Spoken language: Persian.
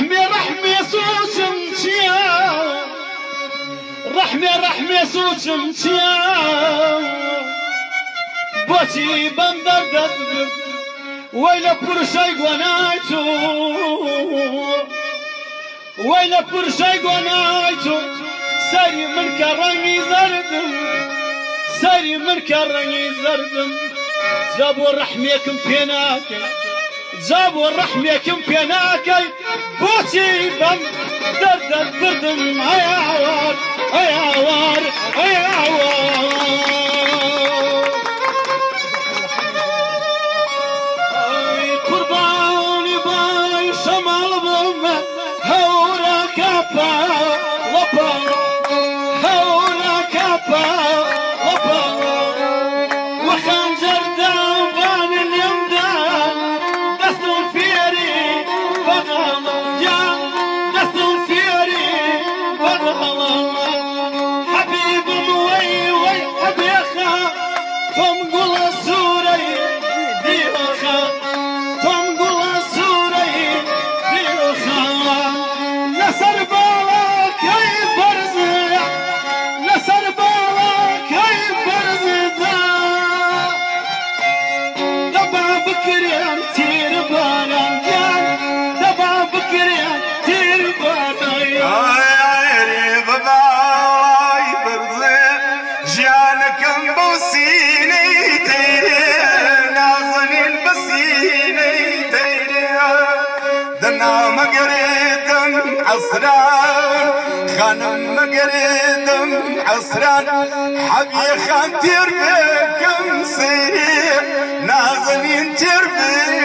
رحمي سوسم تيا رحمي سوسم تيا بوتي بندر ددبر ويلا برشاي قنايتو ويلا برشاي قنايتو ساري من كرني زردم ساري من كرني زردم جابوا رحميكم بيناكي جابوا رحميكم بيناكي بوتي بم دردت بردم هيا عوار هيا عوار هيا عوار قرباني باي شمال بم هورا كابا لبا هورا كابا لبا وخنجر دابان اليمدان دستو فيري بغل يا دستو فيري بغل حبيب وي وي حبيخا توم قول سوري ديوخا توم قول سوري ديوخا نصر بالك يا برزع نصر بالك يا برزع دبا بكريان تير بالان دبا بكريان تير بالان عيري بباي برزي جانكم بوسيني تيري نازنين بسيني تيري دنا مقريدم عصران خانم مقريدم عصران حبي خان تير بكم سيري نازنين تير بكم